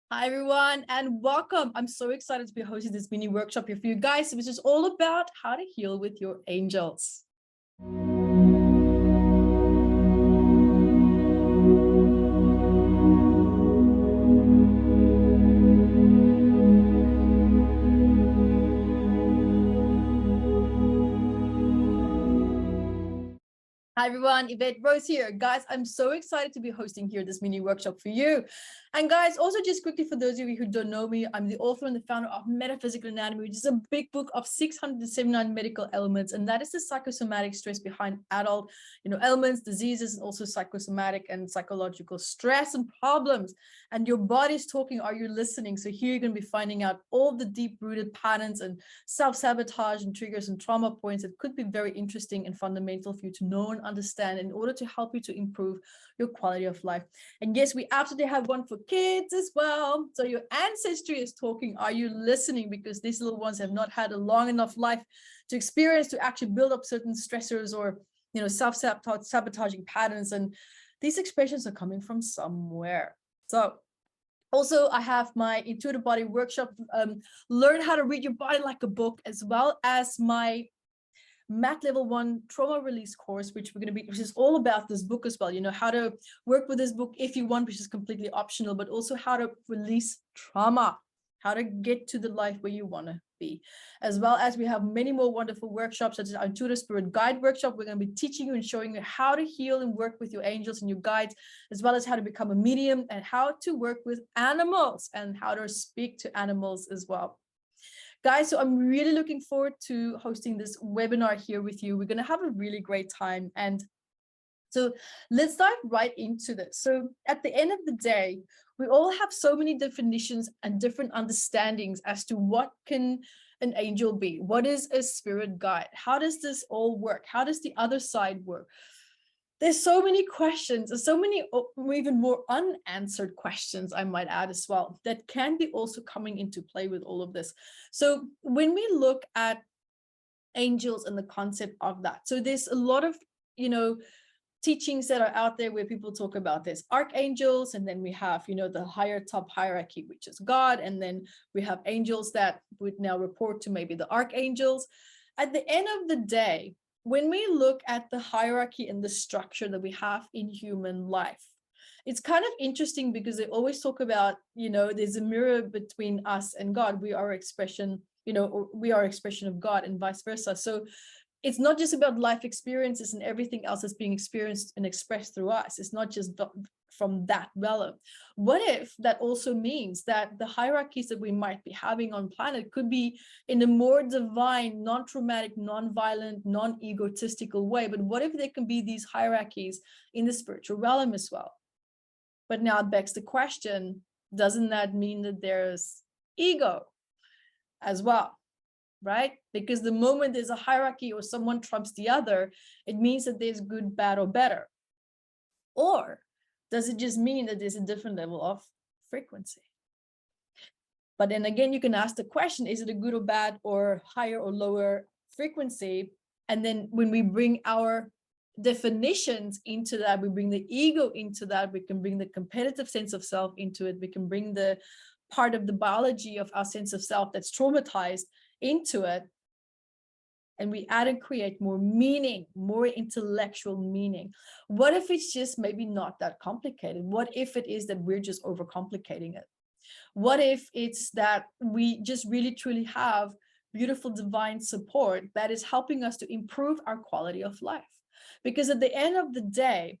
Hi everyone and welcome. I'm so excited to be hosting this mini workshop here for you guys, which is all about how to heal with your angels. Hi everyone, EVETTE Rose here. Guys, I'm so excited to be hosting here this mini workshop for you. And guys, also just quickly for those of you who don't know me, I'm the author and the founder of Metaphysical Anatomy, which is a big book of 679 medical elements. And that is the psychosomatic stress behind adult, ailments, diseases, and also psychosomatic and psychological stress and problems. And your body's talking, are you listening? So here you're going to be finding out all the deep-rooted patterns and self-sabotage and triggers and trauma points that could be very interesting and fundamental for you to know and understand in order to help you to improve your quality of life. And yes, we absolutely have one for kids as well. So your ancestry is talking. Are you listening? Because these little ones have not had a long enough life to experience to actually build up certain stressors or self-sabotaging patterns. And these expressions are coming from somewhere. So also, I have my intuitive body workshop, learn how to read your body like a book, as well as my MAT level 1 trauma release course, which is all about this book as well. How to work with this book if you want, which is completely optional, but also how to release trauma, how to get to the life where you want to be. As well as we have many more wonderful workshops, such as our Intuitive Spirit Guide workshop. We're going to be teaching you and showing you how to heal and work with your angels and your guides, as well as how to become a medium and how to work with animals and how to speak to animals as well. Guys, so I'm really looking forward to hosting this webinar here with you. We're going to have a really great time. And so let's dive right into this. So at the end of the day, we all have so many definitions and different understandings as to what can an angel be? What is a spirit guide? How does this all work? How does the other side work? There's so many questions, and so many even more unanswered questions, I might add as well, that can be also coming into play with all of this. So when we look at angels and the concept of that, so there's a lot of, teachings that are out there where people talk about this archangels, and then we have, the higher top hierarchy, which is God, and then we have angels that would now report to maybe the archangels. At the end of the day, when we look at the hierarchy and the structure that we have in human life, it's kind of interesting because they always talk about, there's a mirror between us and God. We are expression, or we are expression of God and vice versa. So it's not just about life experiences and everything else that's being experienced and expressed through us. It's not just from that realm. What if that also means that the hierarchies that we might be having on planet could be in a more divine, non-traumatic, non-violent, non-egotistical way? But what if there can be these hierarchies in the spiritual realm as well? But now it begs the question, doesn't that mean that there's ego as well? Right? Because the moment there's a hierarchy or someone trumps the other, it means that there's good, bad, or better. Or does it just mean that there's a different level of frequency? But then again, you can ask the question, is it a good or bad or higher or lower frequency? And then when we bring our definitions into that, we bring the ego into that, we can bring the competitive sense of self into it, we can bring the part of the biology of our sense of self that's traumatized into it, and we add and create more meaning, more intellectual meaning. What if it's just maybe not that complicated? What if it is that we're just overcomplicating it? What if it's that we just really truly have beautiful divine support that is helping us to improve our quality of life? Because at the end of the day,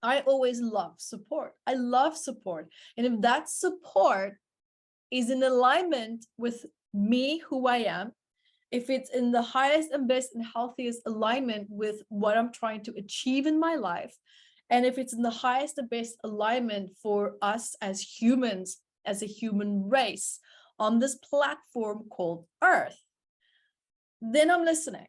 I always love support. I love support. And if that support is in alignment with me, who I am, if it's in the highest and best and healthiest alignment with what I'm trying to achieve in my life, and if it's in the highest and best alignment for us as humans, as a human race on this platform called Earth, then I'm listening.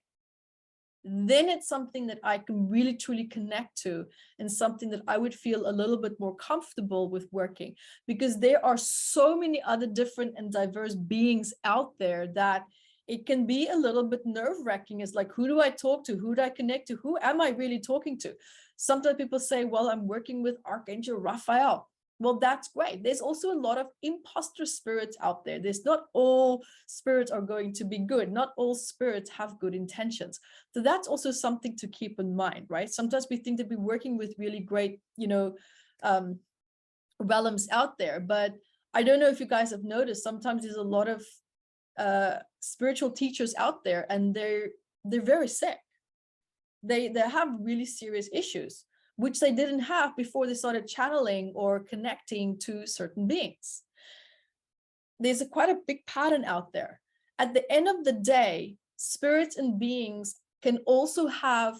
Then it's something that I can really truly connect to, and something that I would feel a little bit more comfortable with working, because there are so many other different and diverse beings out there that it can be a little bit nerve-wracking. It's like, who do I talk to? Who do I connect to? Who am I really talking to? Sometimes people say, well, I'm working with Archangel Raphael. Well, that's great. There's also a lot of imposter spirits out there. There's not all spirits are going to be good. Not all spirits have good intentions. So that's also something to keep in mind, right? Sometimes we think that we're working with really great, realms out there, but I don't know if you guys have noticed, sometimes there's a lot of spiritual teachers out there, and they're very sick. They have really serious issues, which they didn't have before they started channeling or connecting to certain beings. There's quite a big pattern out there. At the end of the day, spirits and beings can also have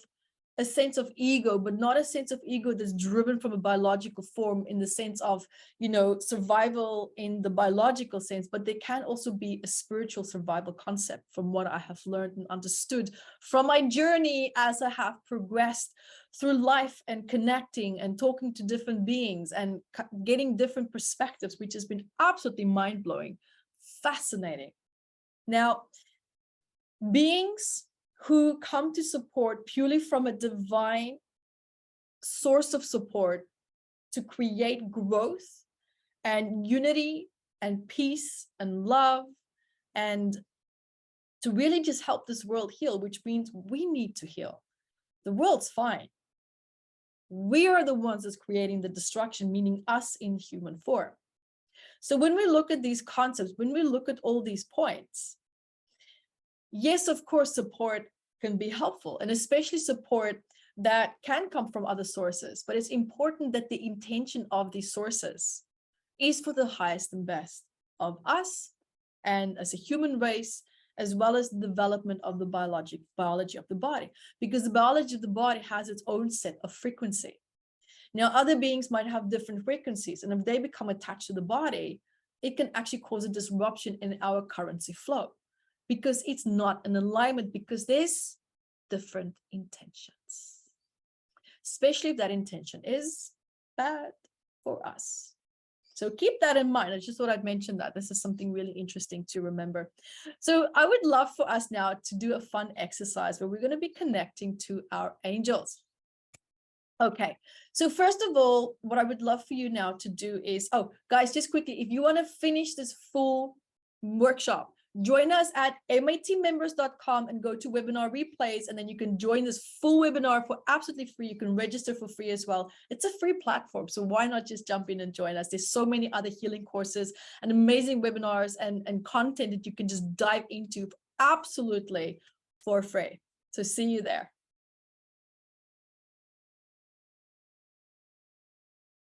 a sense of ego, but not a sense of ego that's driven from a biological form in the sense of, survival in the biological sense, but they can also be a spiritual survival concept, from what I have learned and understood from my journey as I have progressed through life and connecting and talking to different beings and getting different perspectives, which has been absolutely mind-blowing, fascinating. Now, beings who come to support purely from a divine source of support to create growth and unity and peace and love, and to really just help this world heal, which means we need to heal. The world's fine. We are the ones that's creating the destruction, meaning us in human form. So when we look at these concepts, when we look at all these points, yes, of course, support can be helpful, and especially support that can come from other sources. But it's important that the intention of these sources is for the highest and best of us and as a human race, as well as the development of the biology of the body, because the biology of the body has its own set of frequency. Now, other beings might have different frequencies, and if they become attached to the body, it can actually cause a disruption in our currency flow, because it's not an alignment, because there's different intentions, especially if that intention is bad for us. So keep that in mind. I just thought I'd mention that. This is something really interesting to remember. So I would love for us now to do a fun exercise where we're going to be connecting to our angels. Okay, so first of all, what I would love for you now to do is, guys, just quickly, if you want to finish this full workshop, join us at mitmembers.com and go to webinar replays, and then you can join this full webinar for absolutely free. You can register for free as well. It's a free platform, so why not just jump in and join us? There's so many other healing courses and amazing webinars and content that you can just dive into absolutely for free. So see you there.